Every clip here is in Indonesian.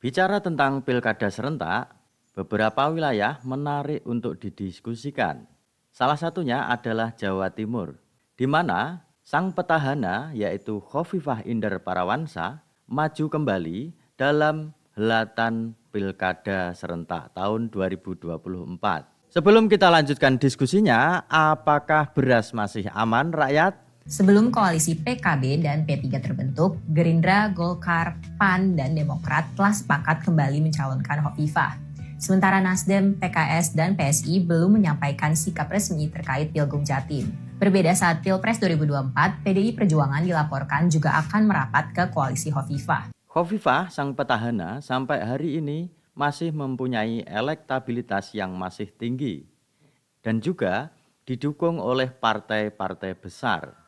Bicara tentang pilkada serentak, beberapa wilayah menarik untuk didiskusikan. Salah satunya adalah Jawa Timur, di mana sang petahana yaitu Khofifah Indar Parawansa maju kembali dalam helatan pilkada serentak tahun 2024. Sebelum kita lanjutkan diskusinya, apakah beras masih aman rakyat? Sebelum koalisi PKB dan P3 terbentuk, Gerindra, Golkar, PAN, dan Demokrat telah sepakat kembali mencalonkan Khofifah. Sementara Nasdem, PKS, dan PSI belum menyampaikan sikap resmi terkait Pilgub Jatim. Berbeda saat Pilpres 2024, PDI Perjuangan dilaporkan juga akan merapat ke koalisi Khofifah. Khofifah, sang petahana, sampai hari ini masih mempunyai elektabilitas yang masih tinggi dan juga didukung oleh partai-partai besar.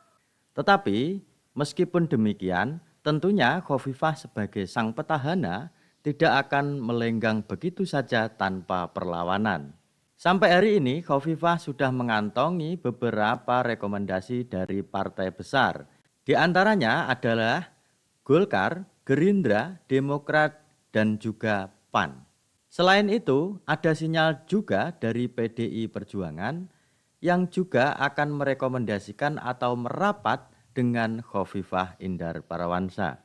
Tetapi meskipun demikian, tentunya Khofifah sebagai sang petahana tidak akan melenggang begitu saja tanpa perlawanan. Sampai hari ini Khofifah sudah mengantongi beberapa rekomendasi dari partai besar. Di antaranya adalah Golkar, Gerindra, Demokrat, dan juga PAN. Selain itu, ada sinyal juga dari PDI Perjuangan yang juga akan merekomendasikan atau merapat dengan Khofifah Indar Parawansa.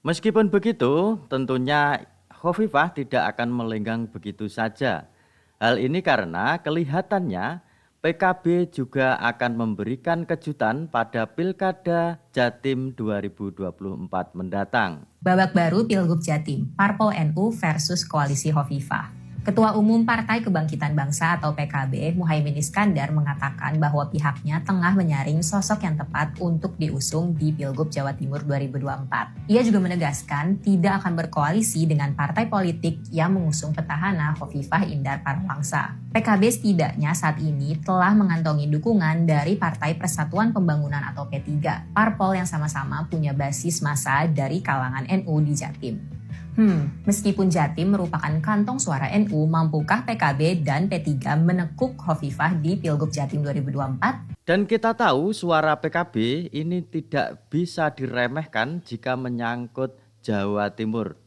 Meskipun begitu, tentunya Khofifah tidak akan melenggang begitu saja. Hal ini karena kelihatannya PKB juga akan memberikan kejutan pada Pilkada Jatim 2024 mendatang. Babak baru Pilgub Jatim, Parpol NU versus Koalisi Khofifah. Ketua Umum Partai Kebangkitan Bangsa atau PKB, Muhaimin Iskandar mengatakan bahwa pihaknya tengah menyaring sosok yang tepat untuk diusung di Pilgub Jawa Timur 2024. Ia juga menegaskan tidak akan berkoalisi dengan partai politik yang mengusung petahana Khofifah Indar Parawansa. PKB setidaknya saat ini telah mengantongi dukungan dari Partai Persatuan Pembangunan atau P3, parpol yang sama-sama punya basis massa dari kalangan NU di Jatim. Meskipun Jatim merupakan kantong suara NU, mampukah PKB dan P3 menekuk Khofifah di Pilgub Jatim 2024? Dan kita tahu suara PKB ini tidak bisa diremehkan jika menyangkut Jawa Timur.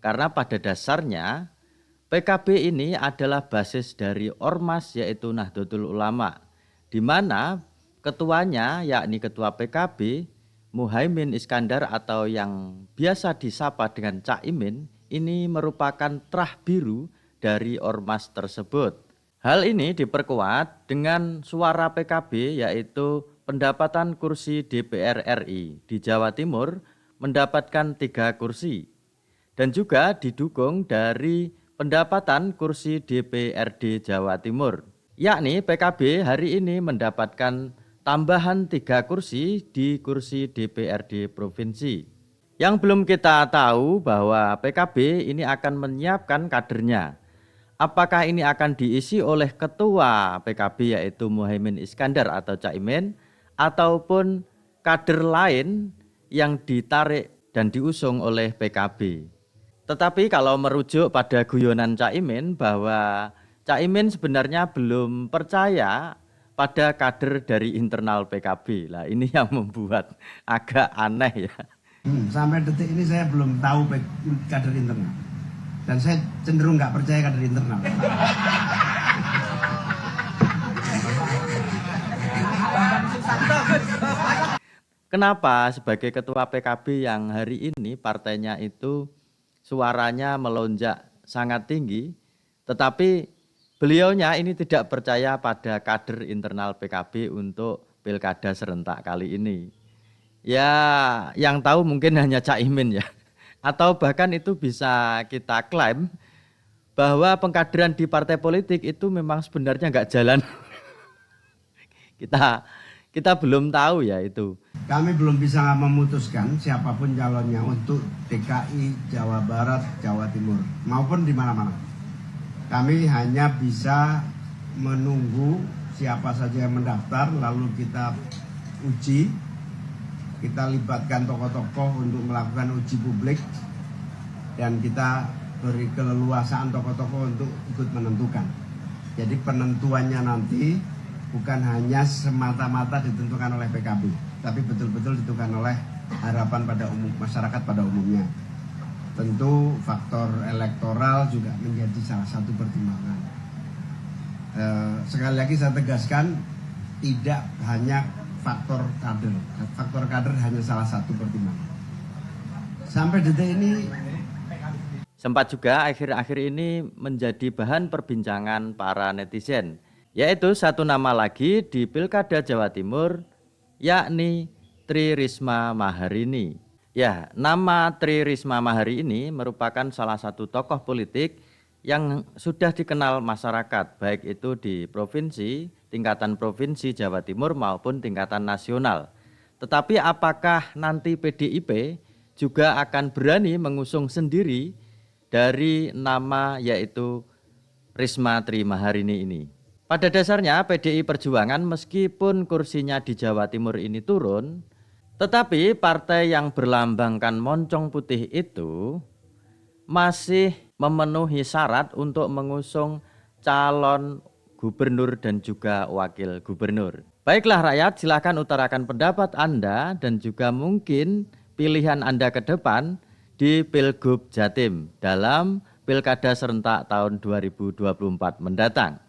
Karena pada dasarnya PKB ini adalah basis dari Ormas yaitu Nahdlatul Ulama, di mana ketuanya yakni ketua PKB Muhaimin Iskandar atau yang biasa disapa dengan Cak Imin ini merupakan terah biru dari ormas tersebut. Hal ini diperkuat dengan suara PKB yaitu pendapatan kursi DPR RI di Jawa Timur mendapatkan 3 kursi dan juga didukung dari pendapatan kursi DPRD Jawa Timur, yakni PKB hari ini mendapatkan tambahan 3 kursi di kursi DPRD Provinsi. Yang belum kita tahu bahwa PKB ini akan menyiapkan kadernya. Apakah ini akan diisi oleh ketua PKB yaitu Muhaimin Iskandar atau Cak Imin, ataupun kader lain yang ditarik dan diusung oleh PKB. Tetapi kalau merujuk pada guyonan Cak Imin bahwa Cak Imin sebenarnya belum percaya pada kader dari internal PKB. Lah ini yang membuat agak aneh ya. Sampai detik ini saya belum tahu kader internal. Dan saya cenderung nggak percaya kader internal. Kenapa sebagai ketua PKB yang hari ini partainya itu suaranya melonjak sangat tinggi, tetapi beliaunya ini tidak percaya pada kader internal PKB untuk pilkada serentak kali ini. Ya, yang tahu mungkin hanya Cak Imin ya. Atau bahkan itu bisa kita klaim bahwa pengkaderan di partai politik itu memang sebenarnya nggak jalan. Kita belum tahu ya itu. Kami belum bisa memutuskan siapapun calonnya untuk DKI, Jawa Barat, Jawa Timur, maupun di mana-mana. Kami hanya bisa menunggu siapa saja yang mendaftar, lalu kita uji, kita libatkan tokoh-tokoh untuk melakukan uji publik, dan kita beri keleluasaan tokoh-tokoh untuk ikut menentukan. Jadi penentuannya nanti bukan hanya semata-mata ditentukan oleh PKB, tapi betul-betul ditentukan oleh harapan pada umum masyarakat pada umumnya. Tentu faktor elektoral juga menjadi salah satu pertimbangan. Sekali lagi saya tegaskan, tidak hanya faktor kader hanya salah satu pertimbangan. Sampai detik ini Sempat juga akhir-akhir ini menjadi bahan perbincangan para netizen, yaitu satu nama lagi di Pilkada Jawa Timur, yakni Tri Risma Maharini. Ya, nama Tri Risma Mahari ini merupakan salah satu tokoh politik yang sudah dikenal masyarakat, baik itu di provinsi, tingkatan provinsi Jawa Timur maupun tingkatan nasional. Tetapi apakah nanti PDIP juga akan berani mengusung sendiri dari nama yaitu Risma Tri Maharini ini? Pada dasarnya PDI Perjuangan meskipun kursinya di Jawa Timur ini turun, tetapi partai yang berlambangkan moncong putih itu masih memenuhi syarat untuk mengusung calon gubernur dan juga wakil gubernur. Baiklah rakyat, silakan utarakan pendapat Anda dan juga mungkin pilihan Anda ke depan di Pilgub Jatim dalam Pilkada serentak tahun 2024 mendatang.